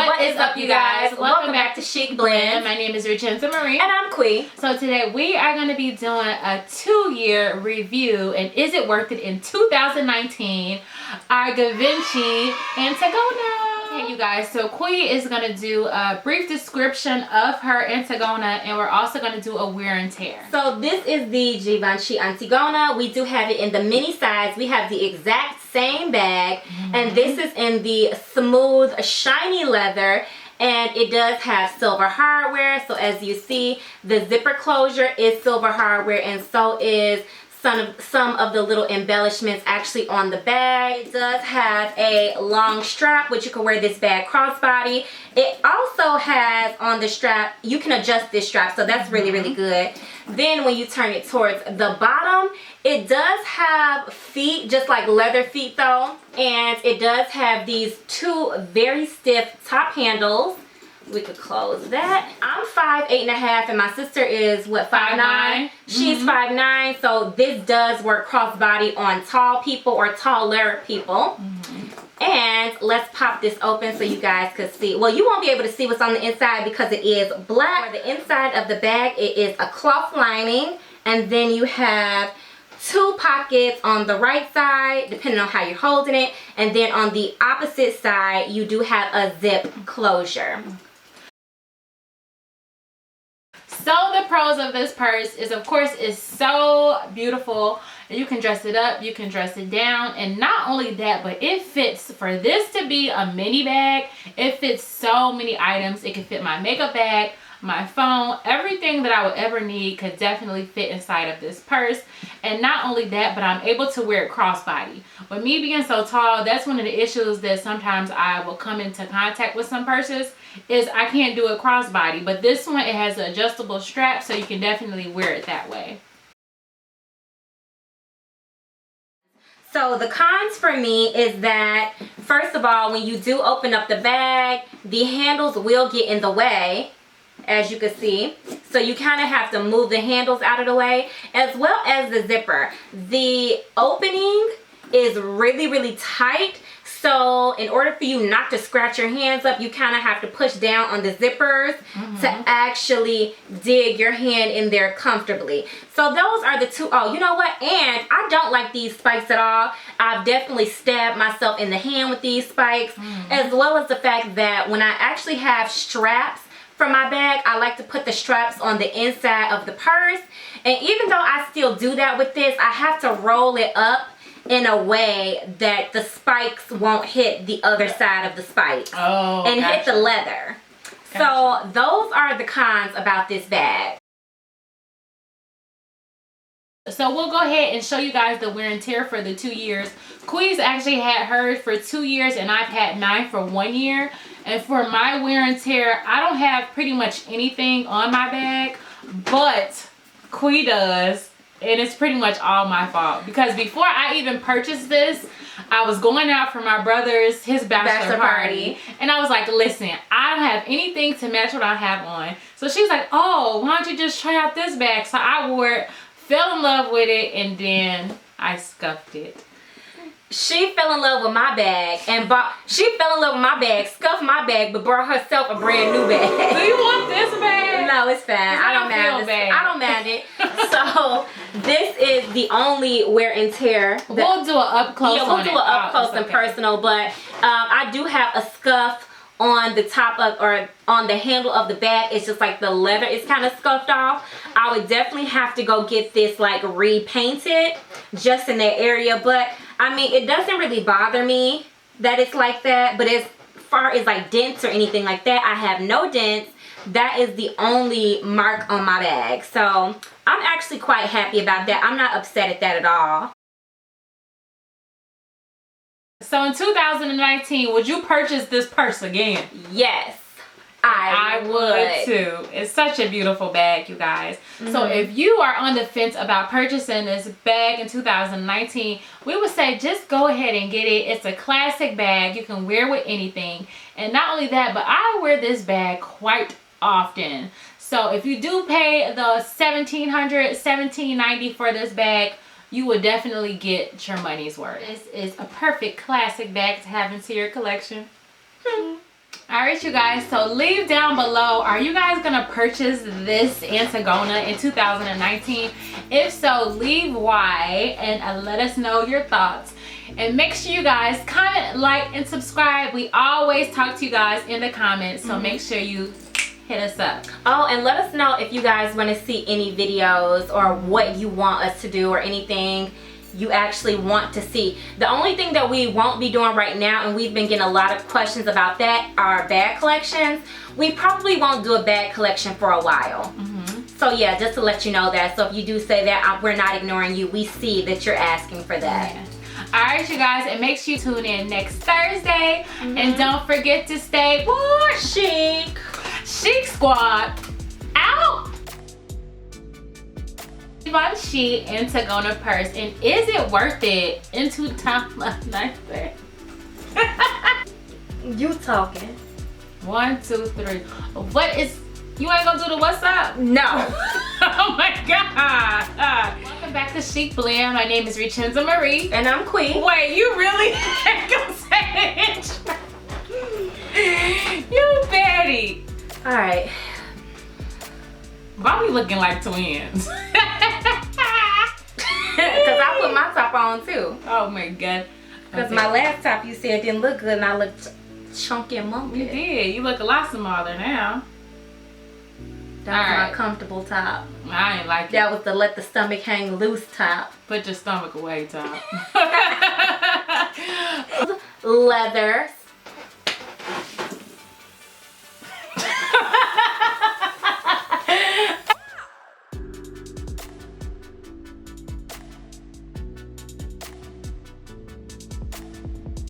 What is up, you guys? Welcome back to Chiq Blend. My name is Richenza Marie. And I'm Qui. So today we are going to be doing a 2-year review and is it worth it in 2019? Our Givenchy Antigona. Okay, you guys, so Qui is going to do a brief description of her Antigona, and we're also going to do a wear and tear. So this is the Givenchy Antigona. We do have it in the mini size. We have the exact same bag, and this is in the smooth, shiny leather, and it does have silver hardware. So as you see, the zipper closure is silver hardware, and so is some of the little embellishments actually on the bag. It does have a long strap, which you can wear this bag crossbody. It also has on the strap, you can adjust this strap, so that's really good. Then when you turn it towards the bottom, it does have feet, just like leather feet though, and it does have these two very stiff top handles. We could close that. I'm 5'8.5" and my sister is what, 5'9"? She's 5'9", so this does work crossbody on tall people or taller people. And let's pop this open so you guys could see. Well, you won't be able to see what's on the inside because it is black. For the inside of the bag, it is a cloth lining, and then you have two pockets on the right side depending on how you're holding it, and then on the opposite side you do have a zip closure. So the pros of this purse is, of course, it's so beautiful. You can dress it up, you can dress it down, and not only that, but it fits. For this to be a mini bag, it fits so many items. It can fit my makeup bag, my phone, everything that I would ever need could definitely fit inside of this purse. And not only that, but I'm able to wear it crossbody. With me being so tall, that's one of the issues that sometimes I will come into contact with some purses, is I can't do it crossbody. But this one, it has an adjustable strap, so you can definitely wear it that way. So the cons for me is that, first of all, when you do open up the bag, the handles will get in the way, as you can see. So you kind of have to move the handles out of the way, as well as the zipper. The opening is really tight. So in order for you not to scratch your hands up, you kind of have to push down on the zippers to actually dig your hand in there comfortably. So those are the two. Oh, you know what? And I don't like these spikes at all. I've definitely stabbed myself in the hand with these spikes, as well as the fact that when I actually have straps for my bag, I like to put the straps on the inside of the purse. And even though I still do that with this, I have to roll it up in a way that the spikes won't hit the other side of the spikes and hit the leather. So those are the cons about this bag. So we'll go ahead and show you guys the wear and tear for the 2 years. Qui's actually had hers for 2 years and I've had mine for 1 year. And for my wear and tear, I don't have pretty much anything on my bag, but Qui does. And it's pretty much all my fault, because before I even purchased this, I was going out for my brother's bachelor party, and I was like, listen, I don't have anything to match what I have on. So she was like, oh, why don't you just try out this bag? So I wore it, fell in love with it, and then I scuffed it. She fell in love with my bag and scuffed my bag, but bought herself a brand new bag. Do you want this bag? No, it's fine. I don't mind it. So this is the only wear and tear. We'll do an up close. Yeah, we'll do an up close and personal, but I do have a scuff on the top of, or on the handle of the bag. It's just like the leather is kind of scuffed off. I would definitely have to go get this like repainted just in that area, but I mean, it doesn't really bother me that it's like that. But as far as like dents or anything like that, I have no dents. That is the only mark on my bag, so I'm actually quite happy about that. I'm not upset at that at all. So in 2019, would you purchase this purse again? Yes, I would too. It's such a beautiful bag, you guys. So if you are on the fence about purchasing this bag in 2019, we would say just go ahead and get it. It's a classic bag. You can wear with anything. And not only that, but I wear this bag quite often. So if you do pay the $1,700, $1,790 for this bag, you will definitely get your money's worth. This is a perfect classic bag to have into your collection. Alright, you guys, so leave down below, are you guys gonna purchase this Antigona in 2019? If so, leave why and let us know your thoughts. And make sure you guys comment, like, and subscribe. We always talk to you guys in the comments, so make sure you hit us up. Oh, and let us know if you guys want to see any videos or what you want us to do or anything you actually want to see. The only thing that we won't be doing right now, and we've been getting a lot of questions about that, are bag collections. We probably won't do a bag collection for a while. So yeah, just to let you know that. So if you do say that, we're not ignoring you. We see that you're asking for that. Yeah. Alright, you guys, and make sure you tune in next Thursday. And don't forget to stay more chic. Chic Squad out. Givenchy Antigona purse, and is it worth it in 2019? You talking? 1, 2, 3. What is? You ain't gonna do the what's up? No. Oh my god. Welcome back to Chiq Blend. My name is Richenza Marie. And I'm Qui. Wait, you really ain't gonna say it? You Betty. Alright. Why we looking like twins? Because I put my top on too. Oh my god. Because my last top you said didn't look good and I looked chunky and monkey. You did. You look a lot smaller now. That was Alright. my comfortable top. I ain't like That it. was the let the stomach hang loose top. Put your stomach away top. Leather